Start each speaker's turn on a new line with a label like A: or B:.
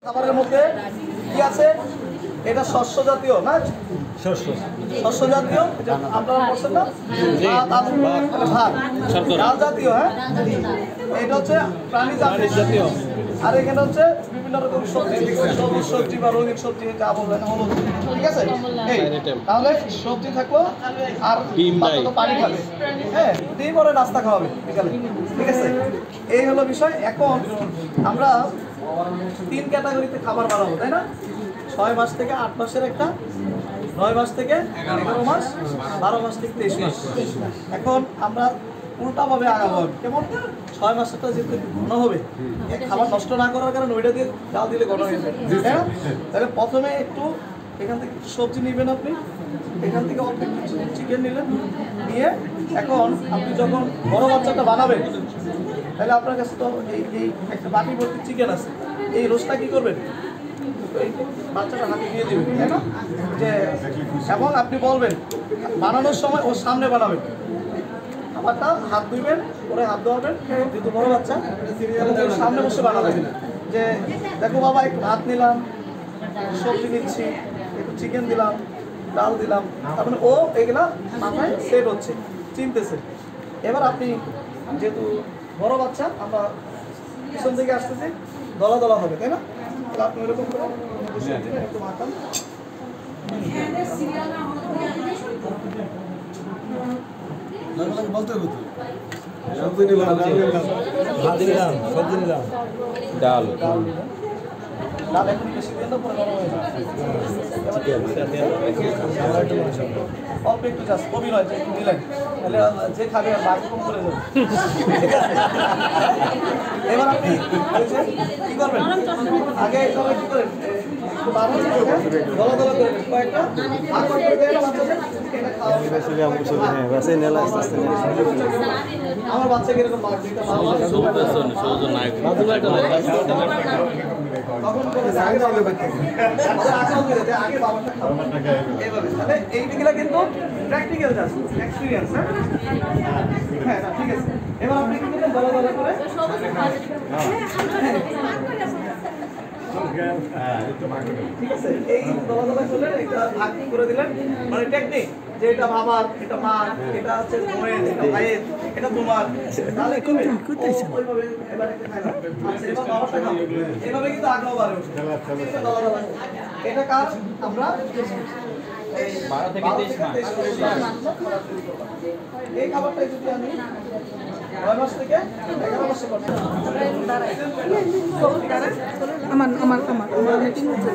A: খাবারের মধ্যে কি আছে? এটা শস্য জাতীয় না, শস্য জাতীয় আপনারা বলছেন না, ভাত ডাল জাতীয়। হ্যাঁ, এটা হচ্ছে প্রাণী জাতীয়। আর এখানে হচ্ছে বিভিন্ন রকম সবজি, সবুজ সবজি বা রঙিন সবজি যা বললেন, হলুদ। ঠিক আছে, তাহলে সবজি থাকলো আর পানি খাবে। হ্যাঁ, ডিম পরে নাস্তা খাওয়াবে বিকালে। ঠিক আছে, এই হলো বিষয়। এখন আমরা 3 ক্যাটাগরিতে খাবার বানাবো, তাই না? 6 মাস থেকে 8 মাসের একটা, 9 মাস থেকে 11 মাস, 12 মাস থেকে 23 মাস। এখন আমরা উল্টাভাবে আগাবো। কেমন? 6 মাসেরটা যেহেতু ঘন হবে, খাবার নষ্ট না করার কারণে ওইটা দিয়ে ডাল দিলে ঘন হয়ে যাবে। তাই না? তাহলে প্রথমে একটু এখান থেকে সবজি নেবেন আপনি, এখান থেকে অল্প একটু চিকেন নিলেন, নিয়ে এখন আপনি যখন বড় বাচ্চাটা বানাবেন, তাহলে আপনার কাছে তো এই একটা বাটি ভর্তি চিকেন আছে। এই রোস্টটা কী করবেন? এই বাচ্চাটা হাতে দিয়ে দেবেন, তাই না? যে এবং আপনি বলবেন বানানোর সময় ওর সামনে বানাবেন, খাবারটা হাত ধুইবেন, পরে হাত ধোয়াবেন, কিন্তু বড় বাচ্চা এবং সামনে বসে বানাবেন। যে দেখো বাবা, একটু ভাত নিলাম, সবজি নিচ্ছি, একটু চিকেন দিলাম, ডাল দিলাম, তার মানে ও এগুলা মাথায় সেট হচ্ছে, চিনতেছে। এবার আপনি যেহেতু বড় বাচ্চা, আমরা পিছন থেকে আসতেছি, দলা দলা হবে, তাই না? তাহলে আপনি ওরকম করে একটু মাখান। বলতে হবে তো, সবজি নিলাম, সবজি নিলাম, ডাল ডাল এখন বেশি দিয়ে তো পরে গরম হয়ে যাবে। অল্প একটু জাস্ট কবি নয়, যে একটু দিলেন, তাহলে যে খাবে আর বাকি কম করে যাবে। ঠিক আছে, এবার আপনি কি করবেন? আগে সবাই কি করেন? দলা দলা করে কয়েকটা আমার বাচ্চাকে এরকম আগে বাবাটা তাহলে এইগুলা কিন্তু প্র্যাকটিক্যাল জাস্ট এক্সপিরিয়েন্স। হ্যাঁ, ঠিক আছে। এবার আপনি কিন্তু দলা দলা করে ঠিক আছে, এই দলা দলা করলেন, এটা ভাগ করে দিলেন, মানে টেকনিক যে এটা বাবার, এটা মার, এটা হচ্ছে বোনের, এটা ভাইয়ের, এটা তোমার। তাহলে ওইভাবে এবার আচ্ছা, এবার বাবাটা খাবো, এইভাবে কিন্তু আগ্রহ বাড়ে। এটা কাজ আমরা 12 থেকে 23 মাস এই খাবারটাই যদি আমি 9 মাস থেকে 11 মাসে করতে আমার মিটিং হচ্ছে।